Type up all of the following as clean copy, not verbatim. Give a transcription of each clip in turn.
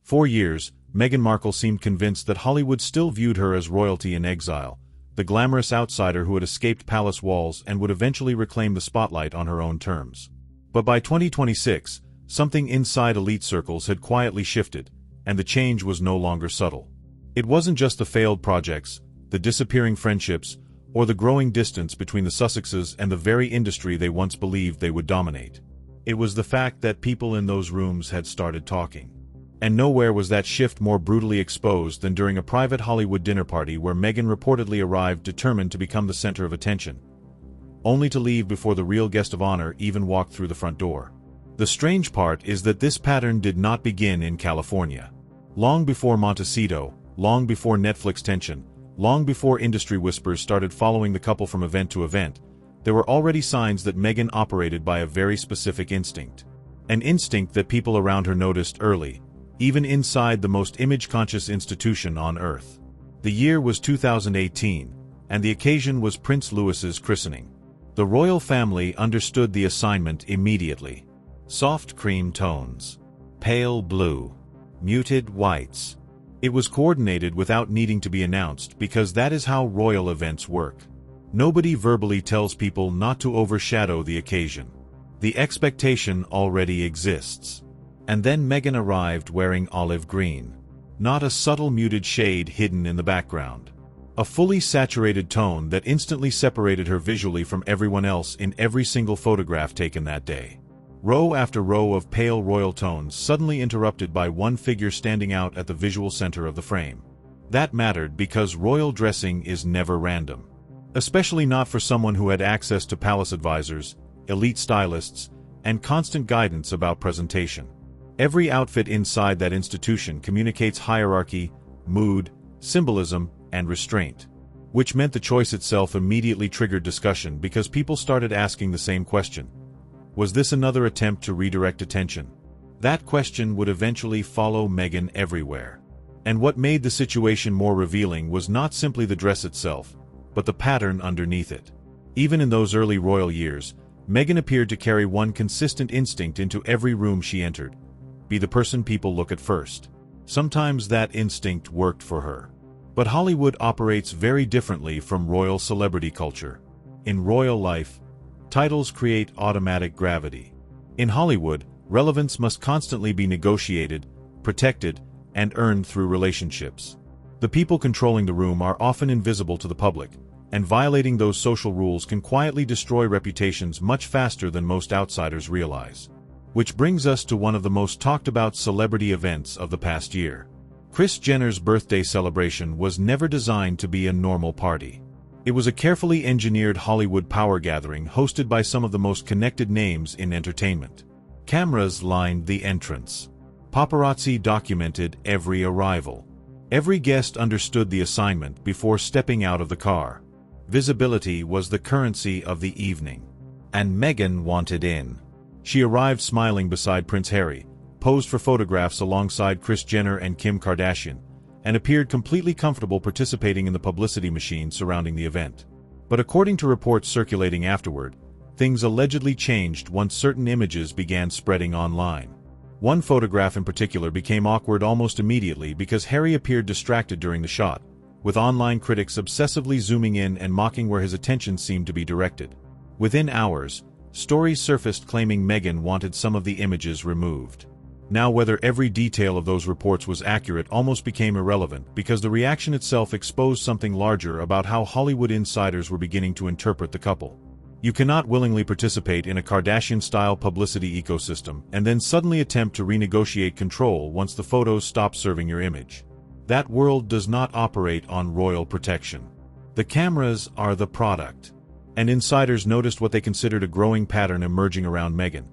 4 years, Meghan Markle seemed convinced that Hollywood still viewed her as royalty in exile, the glamorous outsider who had escaped palace walls and would eventually reclaim the spotlight on her own terms. But by 2026, something inside elite circles had quietly shifted, and the change was no longer subtle. It wasn't just the failed projects, the disappearing friendships, or the growing distance between the Sussexes and the very industry they once believed they would dominate. It was the fact that people in those rooms had started talking. And nowhere was that shift more brutally exposed than during a private Hollywood dinner party where Meghan reportedly arrived determined to become the center of attention, only to leave before the real guest of honor even walked through the front door. The strange part is that this pattern did not begin in California. Long before Montecito, long before Netflix tension, long before industry whispers started following the couple from event to event, there were already signs that Meghan operated by a very specific instinct. An instinct that people around her noticed early, even inside the most image-conscious institution on Earth. The year was 2018, and the occasion was Prince Louis's christening. The royal family understood the assignment immediately. Soft cream tones, pale blue, muted whites. It was coordinated without needing to be announced because that is how royal events work. Nobody verbally tells people not to overshadow the occasion. The expectation already exists. And then Meghan arrived wearing olive green. Not a subtle muted shade hidden in the background. A fully saturated tone that instantly separated her visually from everyone else in every single photograph taken that day. Row after row of pale royal tones suddenly interrupted by one figure standing out at the visual center of the frame. That mattered because royal dressing is never random. Especially not for someone who had access to palace advisors, elite stylists, and constant guidance about presentation. Every outfit inside that institution communicates hierarchy, mood, symbolism, and restraint. Which meant the choice itself immediately triggered discussion because people started asking the same question. Was this another attempt to redirect attention? That question would eventually follow Meghan everywhere. And what made the situation more revealing was not simply the dress itself, but the pattern underneath it. Even in those early royal years, Meghan appeared to carry one consistent instinct into every room she entered. Be the person people look at first. Sometimes that instinct worked for her. But Hollywood operates very differently from royal celebrity culture. In royal life, titles create automatic gravity. In Hollywood, relevance must constantly be negotiated, protected, and earned through relationships. The people controlling the room are often invisible to the public, and violating those social rules can quietly destroy reputations much faster than most outsiders realize. Which brings us to one of the most talked about celebrity events of the past year. Kris Jenner's birthday celebration was never designed to be a normal party. It was a carefully engineered Hollywood power gathering hosted by some of the most connected names in entertainment. Cameras lined the entrance. Paparazzi documented every arrival. Every guest understood the assignment before stepping out of the car. Visibility was the currency of the evening. And Meghan wanted in. She arrived smiling beside Prince Harry, posed for photographs alongside Kris Jenner and Kim Kardashian, and appeared completely comfortable participating in the publicity machine surrounding the event. But according to reports circulating afterward, things allegedly changed once certain images began spreading online. One photograph in particular became awkward almost immediately because Harry appeared distracted during the shot, with online critics obsessively zooming in and mocking where his attention seemed to be directed. Within hours, stories surfaced claiming Meghan wanted some of the images removed. Now whether every detail of those reports was accurate almost became irrelevant because the reaction itself exposed something larger about how Hollywood insiders were beginning to interpret the couple. You cannot willingly participate in a Kardashian-style publicity ecosystem and then suddenly attempt to renegotiate control once the photos stop serving your image. That world does not operate on royal protection. The cameras are the product. And insiders noticed what they considered a growing pattern emerging around Meghan.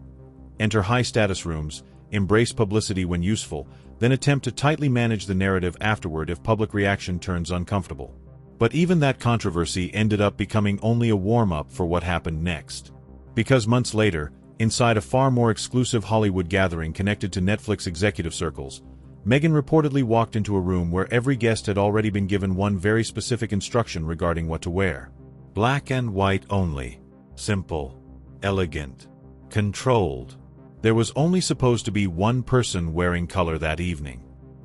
Enter high-status rooms, embrace publicity when useful, then attempt to tightly manage the narrative afterward if public reaction turns uncomfortable. But even that controversy ended up becoming only a warm-up for what happened next. Because months later, inside a far more exclusive Hollywood gathering connected to Netflix executive circles, Meghan reportedly walked into a room where every guest had already been given one very specific instruction regarding what to wear. Black and white only. Simple. Elegant. Controlled. There was only supposed to be one person wearing color that evening.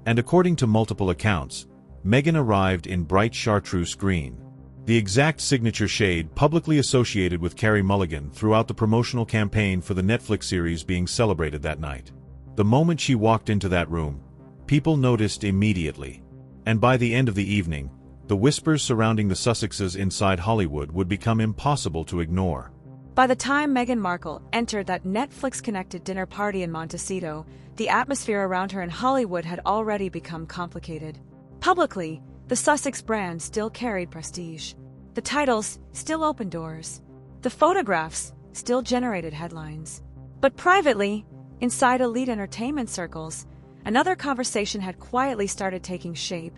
And according to multiple accounts, Meghan arrived in bright chartreuse green, the exact signature shade publicly associated with Carey Mulligan throughout the promotional campaign for the Netflix series being celebrated that night. The moment she walked into that room, people noticed immediately. And by the end of the evening, the whispers surrounding the Sussexes inside Hollywood would become impossible to ignore. By the time Meghan Markle entered that Netflix-connected dinner party in Montecito, the atmosphere around her in Hollywood had already become complicated. Publicly, the Sussex brand still carried prestige. The titles still opened doors. The photographs still generated headlines. But privately, inside elite entertainment circles, another conversation had quietly started taking shape,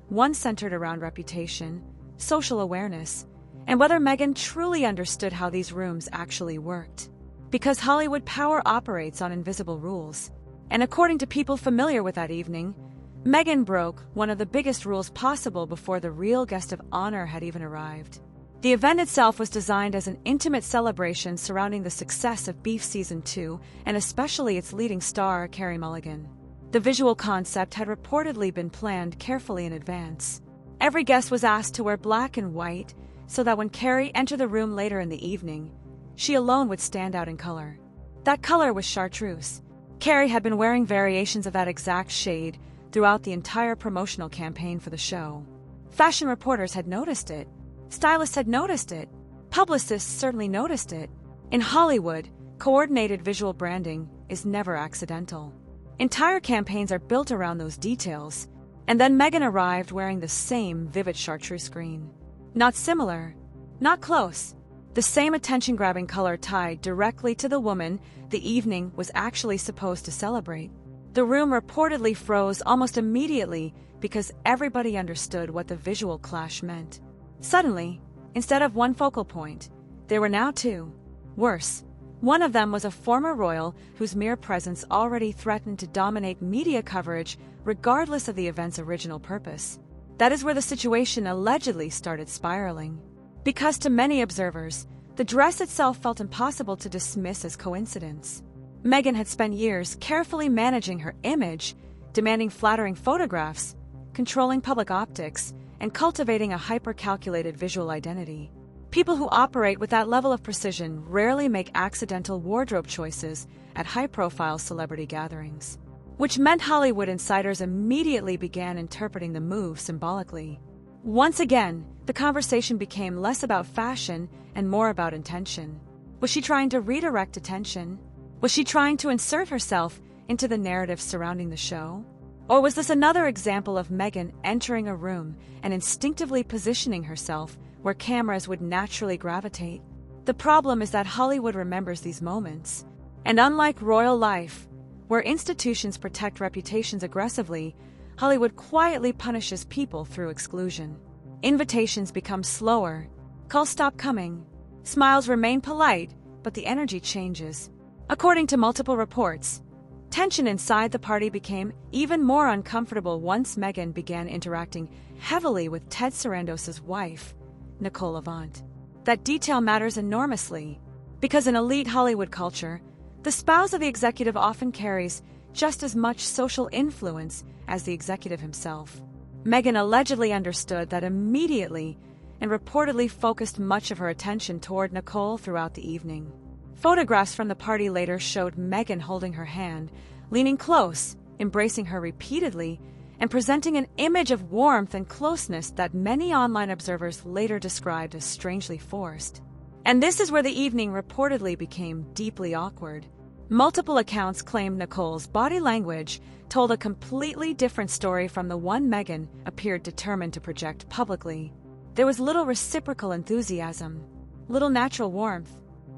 one centered around reputation, social awareness, and whether Meghan truly understood how these rooms actually worked. Because Hollywood power operates on invisible rules. And according to people familiar with that evening, Meghan broke one of the biggest rules possible before the real guest of honor had even arrived. The event itself was designed as an intimate celebration surrounding the success of Beef Season 2 and especially its leading star, Carey Mulligan. The visual concept had reportedly been planned carefully in advance. Every guest was asked to wear black and white so that when Carey entered the room later in the evening, she alone would stand out in color. That color was chartreuse. Carey had been wearing variations of that exact shade throughout the entire promotional campaign for the show. Fashion reporters had noticed it. Stylists had noticed it. Publicists certainly noticed it. In Hollywood, coordinated visual branding is never accidental. Entire campaigns are built around those details. And then Meghan arrived wearing the same vivid chartreuse green. Not similar, not close. The same attention-grabbing color tied directly to the woman the evening was actually supposed to celebrate. The room reportedly froze almost immediately because everybody understood what the visual clash meant. Suddenly, instead of one focal point, there were now two. Worse, one of them was a former royal whose mere presence already threatened to dominate media coverage regardless of the event's original purpose. That is where the situation allegedly started spiraling. Because to many observers, the dress itself felt impossible to dismiss as coincidence. Meghan had spent years carefully managing her image, demanding flattering photographs, controlling public optics, and cultivating a hyper-calculated visual identity. People who operate with that level of precision rarely make accidental wardrobe choices at high-profile celebrity gatherings, which meant Hollywood insiders immediately began interpreting the move symbolically. Once again, the conversation became less about fashion and more about intention. Was she trying to redirect attention? Was she trying to insert herself into the narrative surrounding the show? Or was this another example of Meghan entering a room and instinctively positioning herself where cameras would naturally gravitate? The problem is that Hollywood remembers these moments. And unlike royal life, where institutions protect reputations aggressively, Hollywood quietly punishes people through exclusion. Invitations become slower, calls stop coming, smiles remain polite, but the energy changes. According to multiple reports, tension inside the party became even more uncomfortable once Meghan began interacting heavily with Ted Sarandos's wife, Nicole Avant. That detail matters enormously, because in elite Hollywood culture, the spouse of the executive often carries just as much social influence as the executive himself. Meghan allegedly understood that immediately and reportedly focused much of her attention toward Nicole throughout the evening. Photographs from the party later showed Meghan holding her hand, leaning close, embracing her repeatedly, and presenting an image of warmth and closeness that many online observers later described as strangely forced. And this is where the evening reportedly became deeply awkward. Multiple accounts claimed Nicole's body language told a completely different story from the one Meghan appeared determined to project publicly. There was little reciprocal enthusiasm, little natural warmth.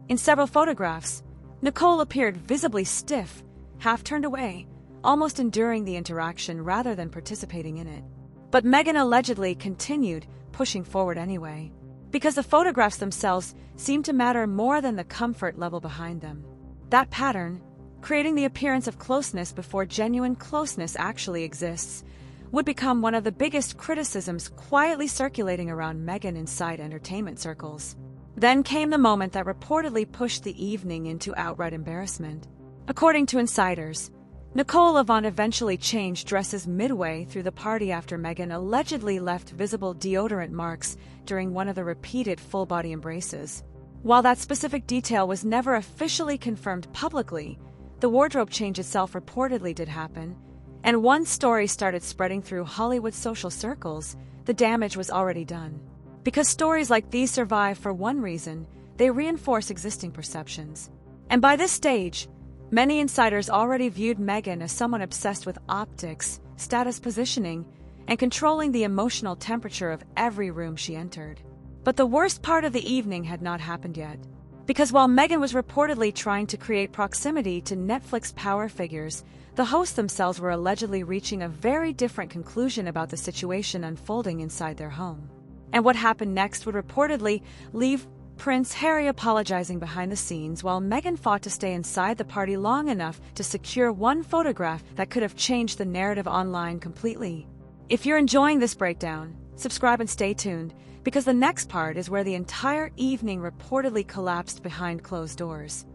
In several photographs, Nicole appeared visibly stiff, half turned away, almost enduring the interaction rather than participating in it. But Meghan allegedly continued pushing forward anyway, because the photographs themselves seemed to matter more than the comfort level behind them. That pattern, creating the appearance of closeness before genuine closeness actually exists, would become one of the biggest criticisms quietly circulating around Meghan inside entertainment circles. Then came the moment that reportedly pushed the evening into outright embarrassment. According to insiders, Nicole Avant eventually changed dresses midway through the party after Meghan allegedly left visible deodorant marks during one of the repeated full-body embraces. While that specific detail was never officially confirmed publicly, the wardrobe change itself reportedly did happen, and once story started spreading through Hollywood social circles, the damage was already done. Because stories like these survive for one reason, they reinforce existing perceptions. And by this stage, many insiders already viewed Meghan as someone obsessed with optics, status positioning, and controlling the emotional temperature of every room she entered. But the worst part of the evening had not happened yet. Because while Meghan was reportedly trying to create proximity to Netflix power figures, the hosts themselves were allegedly reaching a very different conclusion about the situation unfolding inside their home. And what happened next would reportedly leave Prince Harry apologizing behind the scenes while Meghan fought to stay inside the party long enough to secure one photograph that could have changed the narrative online completely. If you're enjoying this breakdown, subscribe and stay tuned, because the next part is where the entire evening reportedly collapsed behind closed doors.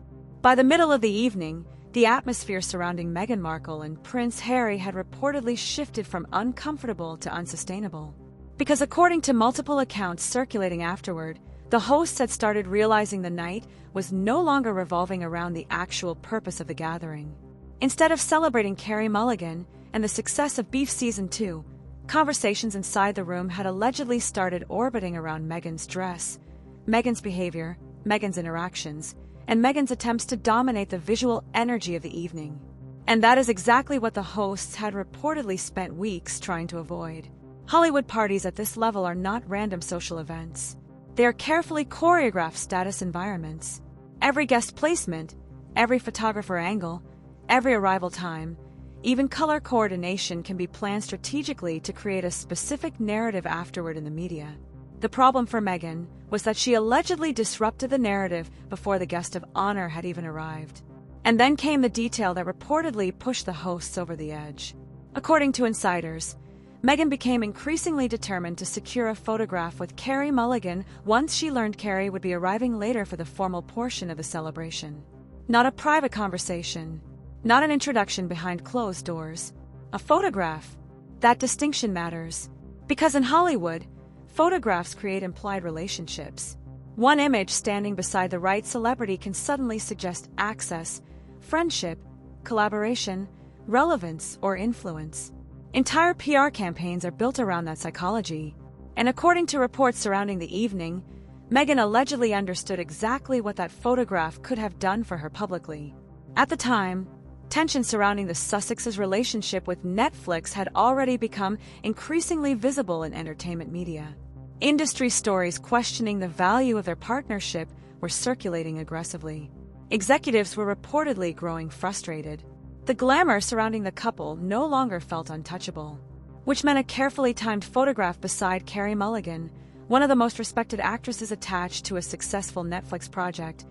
By the middle of the evening, the atmosphere surrounding Meghan Markle and Prince Harry had reportedly shifted from uncomfortable to unsustainable. Because according to multiple accounts circulating afterward, the hosts had started realizing the night was no longer revolving around the actual purpose of the gathering. Instead of celebrating Carey Mulligan and the success of Beef Season 2, conversations inside the room had allegedly started orbiting around Meghan's dress, Meghan's behavior, Meghan's interactions, and Meghan's attempts to dominate the visual energy of the evening. And that is exactly what the hosts had reportedly spent weeks trying to avoid. Hollywood parties at this level are not random social events. They are carefully choreographed status environments. Every guest placement, every photographer angle, every arrival time, even color coordination can be planned strategically to create a specific narrative afterward in the media. The problem for Meghan was that she allegedly disrupted the narrative before the guest of honor had even arrived. And then came the detail that reportedly pushed the hosts over the edge. According to insiders, Meghan became increasingly determined to secure a photograph with Carey Mulligan once she learned Carey would be arriving later for the formal portion of the celebration. Not a private conversation, not an introduction behind closed doors. A photograph. That distinction matters. Because in Hollywood, photographs create implied relationships. One image standing beside the right celebrity can suddenly suggest access, friendship, collaboration, relevance, or influence. Entire PR campaigns are built around that psychology. And according to reports surrounding the evening, Meghan allegedly understood exactly what that photograph could have done for her publicly. At the time, tension surrounding the Sussexes' relationship with Netflix had already become increasingly visible in entertainment media. Industry stories questioning the value of their partnership were circulating aggressively. Executives were reportedly growing frustrated. The glamour surrounding the couple no longer felt untouchable, which meant a carefully timed photograph beside Carey Mulligan, one of the most respected actresses attached to a successful Netflix project,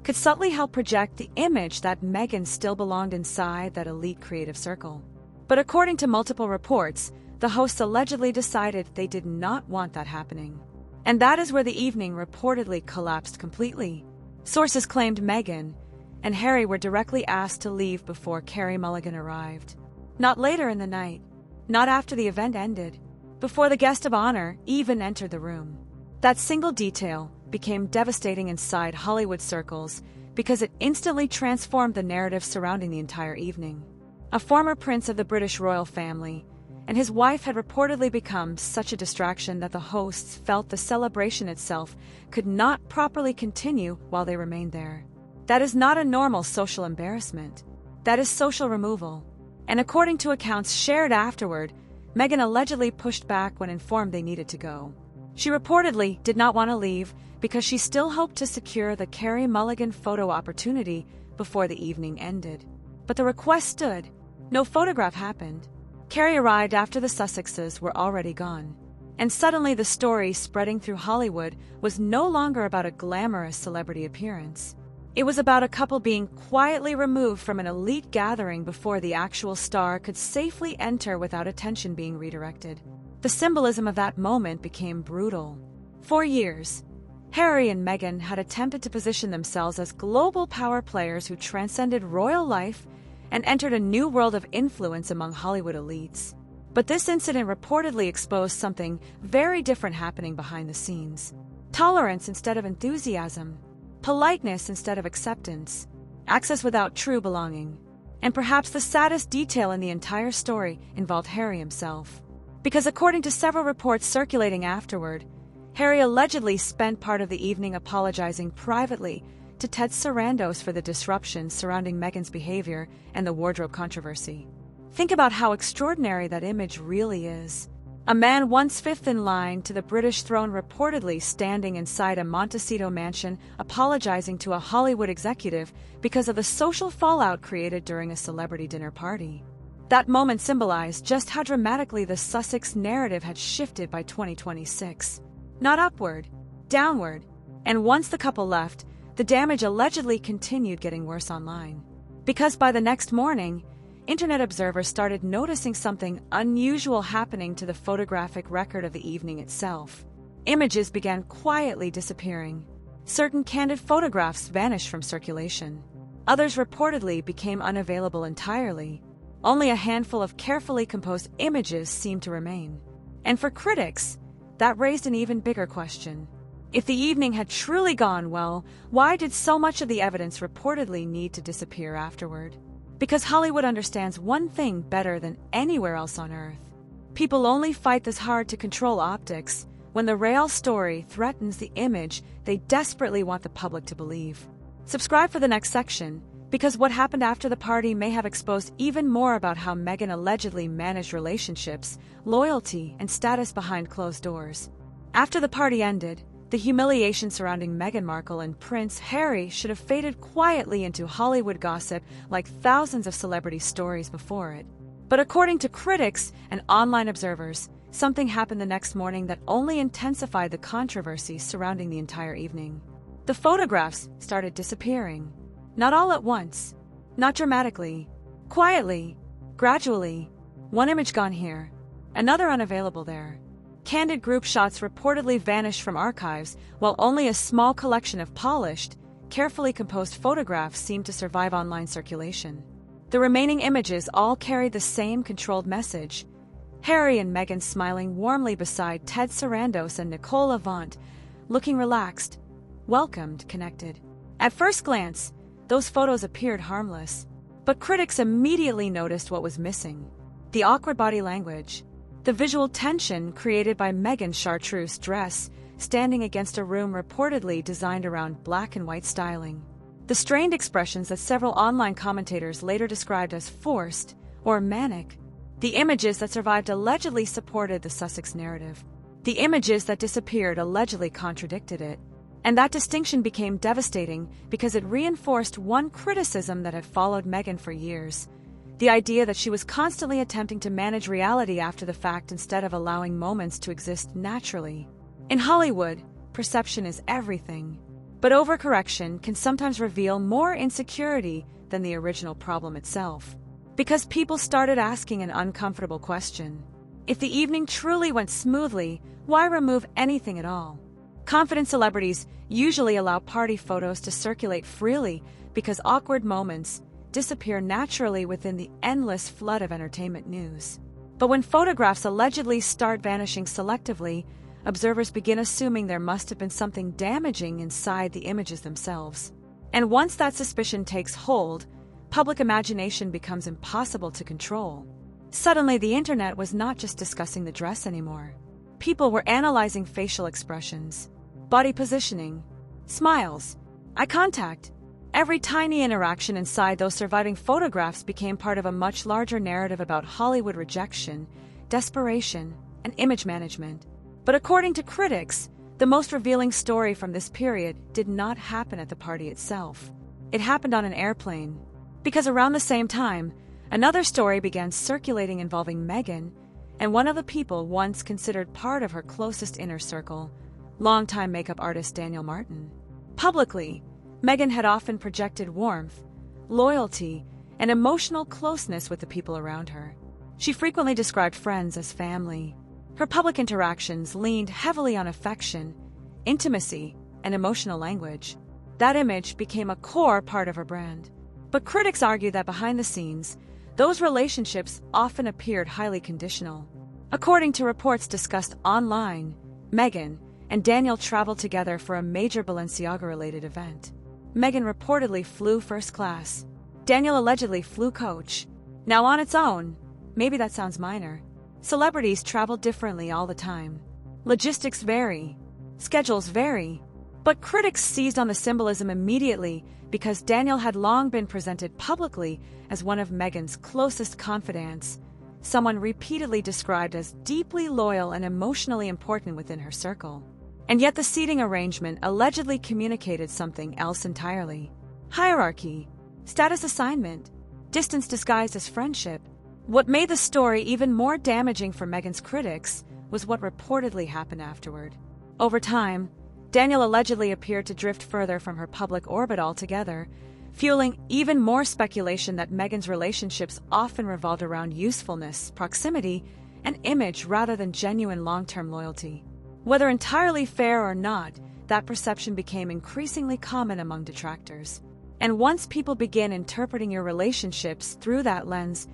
could subtly help project the image that Meghan still belonged inside that elite creative circle. But according to multiple reports, the hosts allegedly decided they did not want that happening. And that is where the evening reportedly collapsed completely. Sources claimed Meghan and Harry were directly asked to leave before Carey Mulligan arrived. Not later in the night, not after the event ended, before the guest of honor even entered the room. That single detail became devastating inside Hollywood circles because it instantly transformed the narrative surrounding the entire evening. A former prince of the British royal family and his wife had reportedly become such a distraction that the hosts felt the celebration itself could not properly continue while they remained there. That is not a normal social embarrassment. That is social removal. And according to accounts shared afterward, Meghan allegedly pushed back when informed they needed to go. She reportedly did not want to leave because she still hoped to secure the Carey Mulligan photo opportunity before the evening ended. But the request stood. No photograph happened. Carey arrived after the Sussexes were already gone. And suddenly the story spreading through Hollywood was no longer about a glamorous celebrity appearance. It was about a couple being quietly removed from an elite gathering before the actual star could safely enter without attention being redirected. The symbolism of that moment became brutal. For years, Harry and Meghan had attempted to position themselves as global power players who transcended royal life and entered a new world of influence among Hollywood elites. But this incident reportedly exposed something very different happening behind the scenes. Tolerance instead of enthusiasm, politeness instead of acceptance, access without true belonging. And perhaps the saddest detail in the entire story involved Harry himself. Because according to several reports circulating afterward, Harry allegedly spent part of the evening apologizing privately to Ted Sarandos for the disruption surrounding Meghan's behavior and the wardrobe controversy. Think about how extraordinary that image really is. A man once fifth in line to the British throne reportedly standing inside a Montecito mansion apologizing to a Hollywood executive because of the social fallout created during a celebrity dinner party. That moment symbolized just how dramatically the Sussex narrative had shifted by 2026. Not upward, downward. And once the couple left, the damage allegedly continued getting worse online. Because by the next morning, Internet observers started noticing something unusual happening to the photographic record of the evening itself. Images began quietly disappearing. Certain candid photographs vanished from circulation. Others reportedly became unavailable entirely. Only a handful of carefully composed images seemed to remain. And for critics, that raised an even bigger question. If the evening had truly gone well, why did so much of the evidence reportedly need to disappear afterward? Because Hollywood understands one thing better than anywhere else on Earth. People only fight this hard to control optics when the real story threatens the image they desperately want the public to believe. Subscribe for the next section, because what happened after the party may have exposed even more about how Meghan allegedly managed relationships, loyalty, and status behind closed doors. After the party ended, the humiliation surrounding Meghan Markle and Prince Harry should have faded quietly into Hollywood gossip like thousands of celebrity stories before it. But according to critics and online observers, something happened the next morning that only intensified the controversy surrounding the entire evening. The photographs started disappearing. Not all at once, not dramatically, quietly, gradually. One image gone here, another unavailable there. Candid group shots reportedly vanished from archives, while only a small collection of polished, carefully composed photographs seemed to survive online circulation. The remaining images all carried the same controlled message. Harry and Meghan smiling warmly beside Ted Sarandos and Nicole Avant, looking relaxed, welcomed, connected. At first glance, those photos appeared harmless. But critics immediately noticed what was missing. The awkward body language. The visual tension created by Meghan's chartreuse dress, standing against a room reportedly designed around black and white styling. The strained expressions that several online commentators later described as forced or manic. The images that survived allegedly supported the Sussex narrative. The images that disappeared allegedly contradicted it. And that distinction became devastating because it reinforced one criticism that had followed Meghan for years. The idea that she was constantly attempting to manage reality after the fact instead of allowing moments to exist naturally. In Hollywood, perception is everything. But overcorrection can sometimes reveal more insecurity than the original problem itself. Because people started asking an uncomfortable question. If the evening truly went smoothly, why remove anything at all? Confident celebrities usually allow party photos to circulate freely because awkward moments disappear naturally within the endless flood of entertainment news. But when photographs allegedly start vanishing selectively, observers begin assuming there must have been something damaging inside the images themselves. And once that suspicion takes hold, public imagination becomes impossible to control. Suddenly, the internet was not just discussing the dress anymore. People were analyzing facial expressions, body positioning, smiles, eye contact. Every tiny interaction inside those surviving photographs became part of a much larger narrative about Hollywood rejection, desperation, and image management. But according to critics, the most revealing story from this period did not happen at the party itself. It happened on an airplane. Because around the same time, another story began circulating involving Meghan and one of the people once considered part of her closest inner circle, longtime makeup artist Daniel Martin. Publicly, Meghan had often projected warmth, loyalty, and emotional closeness with the people around her. She frequently described friends as family. Her public interactions leaned heavily on affection, intimacy, and emotional language. That image became a core part of her brand. But critics argue that behind the scenes, those relationships often appeared highly conditional. According to reports discussed online, Meghan and Daniel traveled together for a major Balenciaga-related event. Meghan reportedly flew first class. Daniel allegedly flew coach. Now on its own, maybe that sounds minor. Celebrities travel differently all the time. Logistics vary. Schedules vary. But critics seized on the symbolism immediately because Daniel had long been presented publicly as one of Meghan's closest confidants, someone repeatedly described as deeply loyal and emotionally important within her circle. And yet the seating arrangement allegedly communicated something else entirely. Hierarchy, status assignment, distance disguised as friendship. What made the story even more damaging for Meghan's critics was what reportedly happened afterward. Over time, Daniel allegedly appeared to drift further from her public orbit altogether, fueling even more speculation that Meghan's relationships often revolved around usefulness, proximity, and image rather than genuine long-term loyalty. Whether entirely fair or not, that perception became increasingly common among detractors. And once people begin interpreting your relationships through that lens,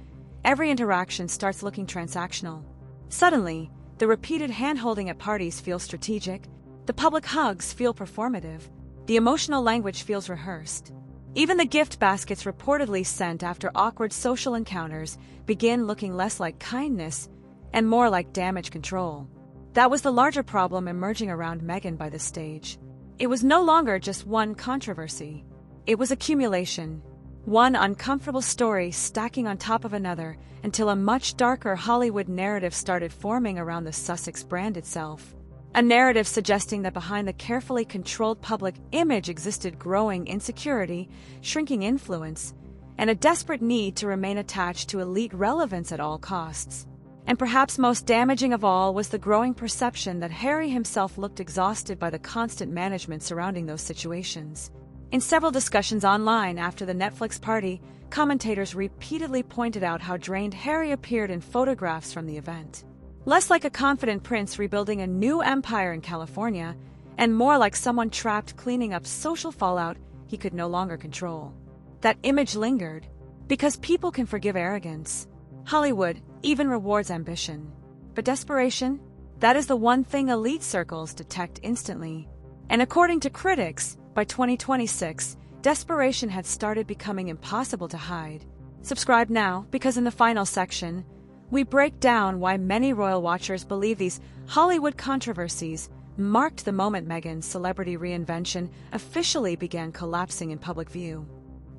every interaction starts looking transactional. Suddenly, the repeated hand-holding at parties feels strategic, the public hugs feel performative, the emotional language feels rehearsed. Even the gift baskets reportedly sent after awkward social encounters begin looking less like kindness and more like damage control. That was the larger problem emerging around Meghan by this stage. It was no longer just one controversy. It was accumulation. One uncomfortable story stacking on top of another until a much darker Hollywood narrative started forming around the Sussex brand itself. A narrative suggesting that behind the carefully controlled public image existed growing insecurity, shrinking influence, and a desperate need to remain attached to elite relevance at all costs. And perhaps most damaging of all was the growing perception that Harry himself looked exhausted by the constant management surrounding those situations. In several discussions online after the Netflix party, commentators repeatedly pointed out how drained Harry appeared in photographs from the event. Less like a confident prince rebuilding a new empire in California, and more like someone trapped cleaning up social fallout he could no longer control. That image lingered, because people can forgive arrogance. Hollywood even rewards ambition. But desperation? That is the one thing elite circles detect instantly. And according to critics, by 2026, desperation had started becoming impossible to hide. Subscribe now, because in the final section, we break down why many royal watchers believe these Hollywood controversies marked the moment Meghan's celebrity reinvention officially began collapsing in public view.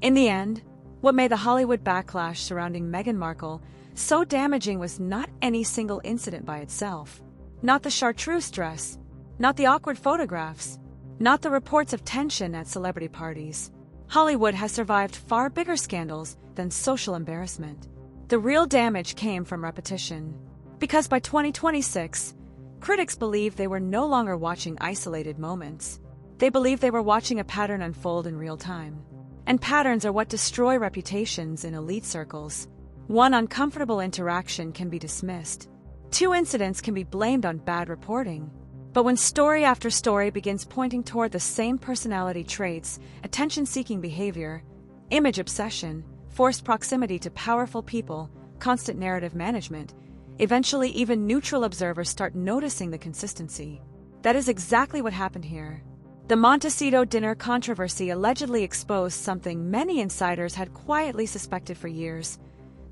In the end, what made the Hollywood backlash surrounding Meghan Markle so damaging was not any single incident by itself. Not the chartreuse dress, not the awkward photographs, not the reports of tension at celebrity parties. Hollywood has survived far bigger scandals than social embarrassment. The real damage came from repetition. Because by 2026, critics believed they were no longer watching isolated moments. They believed they were watching a pattern unfold in real time. And patterns are what destroy reputations in elite circles. One uncomfortable interaction can be dismissed. Two incidents can be blamed on bad reporting. But when story after story begins pointing toward the same personality traits, attention-seeking behavior, image obsession, forced proximity to powerful people, constant narrative management, eventually even neutral observers start noticing the consistency. That is exactly what happened here. The Montecito dinner controversy allegedly exposed something many insiders had quietly suspected for years.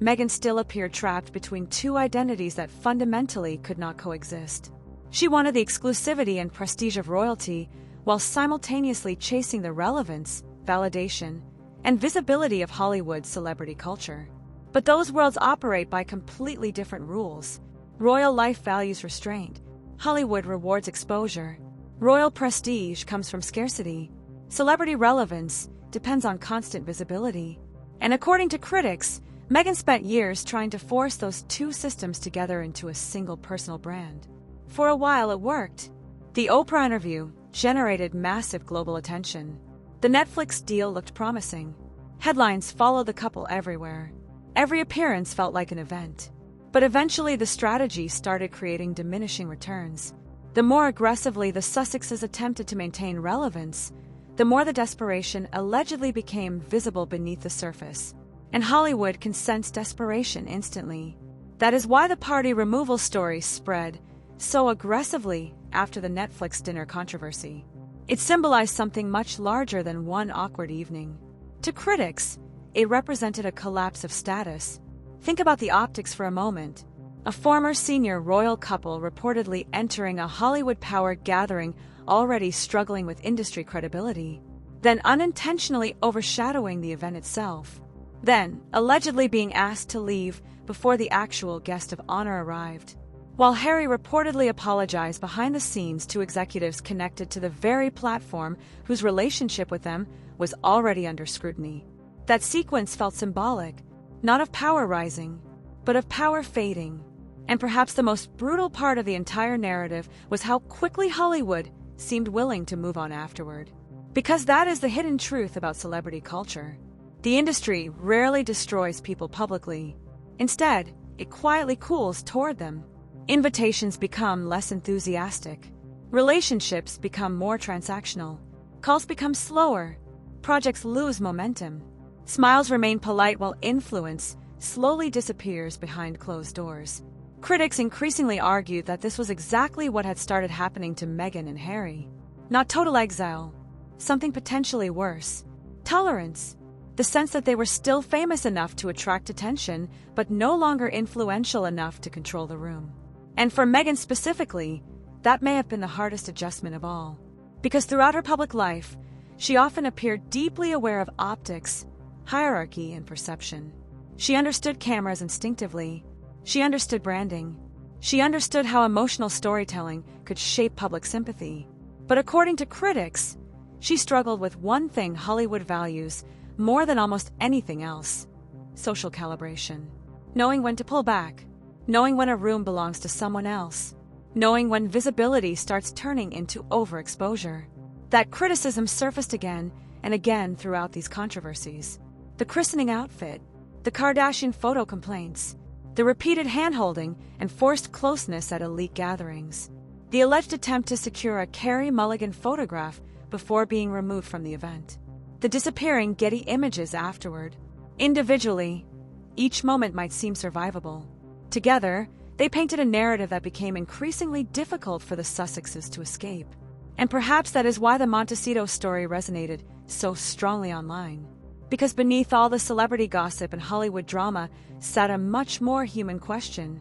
Meghan still appeared trapped between two identities that fundamentally could not coexist. She wanted the exclusivity and prestige of royalty, while simultaneously chasing the relevance, validation, and visibility of Hollywood's celebrity culture. But those worlds operate by completely different rules. Royal life values restraint. Hollywood rewards exposure. Royal prestige comes from scarcity. Celebrity relevance depends on constant visibility. And according to critics, Meghan spent years trying to force those two systems together into a single personal brand. For a while it worked. The Oprah interview generated massive global attention. The Netflix deal looked promising. Headlines followed the couple everywhere. Every appearance felt like an event. But eventually the strategy started creating diminishing returns. The more aggressively the Sussexes attempted to maintain relevance, the more the desperation allegedly became visible beneath the surface. And Hollywood can sense desperation instantly. That is why the party removal story spread so aggressively after the Netflix dinner controversy. It symbolized something much larger than one awkward evening. To critics, it represented a collapse of status. Think about the optics for a moment. A former senior royal couple reportedly entering a Hollywood power gathering already struggling with industry credibility, then unintentionally overshadowing the event itself, then allegedly being asked to leave before the actual guest of honor arrived. While Harry reportedly apologized behind the scenes to executives connected to the very platform whose relationship with them was already under scrutiny. That sequence felt symbolic, not of power rising, but of power fading. And perhaps the most brutal part of the entire narrative was how quickly Hollywood seemed willing to move on afterward. Because that is the hidden truth about celebrity culture. The industry rarely destroys people publicly. Instead, it quietly cools toward them. Invitations become less enthusiastic. Relationships become more transactional. Calls become slower. Projects lose momentum. Smiles remain polite while influence slowly disappears behind closed doors. Critics increasingly argued that this was exactly what had started happening to Meghan and Harry. Not total exile, something potentially worse. Tolerance. The sense that they were still famous enough to attract attention, but no longer influential enough to control the room. And for Meghan specifically, that may have been the hardest adjustment of all. Because throughout her public life, she often appeared deeply aware of optics, hierarchy, and perception. She understood cameras instinctively. She understood branding. She understood how emotional storytelling could shape public sympathy. But according to critics, she struggled with one thing Hollywood values more than almost anything else: social calibration. Knowing when to pull back. Knowing when a room belongs to someone else. Knowing when visibility starts turning into overexposure. That criticism surfaced again and again throughout these controversies. The christening outfit, the Kardashian photo complaints, the repeated hand-holding and forced closeness at elite gatherings, the alleged attempt to secure a Carey Mulligan photograph before being removed from the event, the disappearing Getty images afterward. Individually, each moment might seem survivable. Together, they painted a narrative that became increasingly difficult for the Sussexes to escape. And perhaps that is why the Montecito story resonated so strongly online. Because beneath all the celebrity gossip and Hollywood drama sat a much more human question.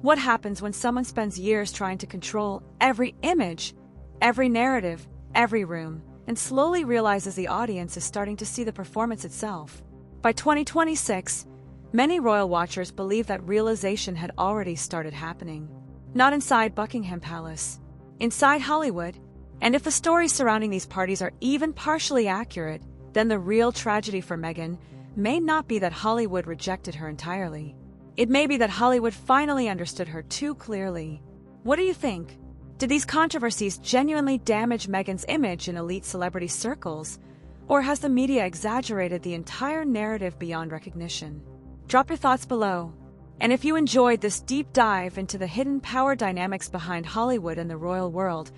What happens when someone spends years trying to control every image, every narrative, every room, and slowly realizes the audience is starting to see the performance itself? By 2026, many royal watchers believe that realization had already started happening. Not inside Buckingham Palace, inside Hollywood. And if the stories surrounding these parties are even partially accurate, then the real tragedy for Meghan may not be that Hollywood rejected her entirely. It may be that Hollywood finally understood her too clearly. What do you think? Did these controversies genuinely damage Meghan's image in elite celebrity circles? Or has the media exaggerated the entire narrative beyond recognition? Drop your thoughts below. And if you enjoyed this deep dive into the hidden power dynamics behind Hollywood and the royal world,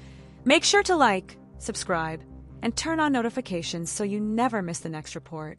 make sure to like, subscribe, and turn on notifications so you never miss the next report.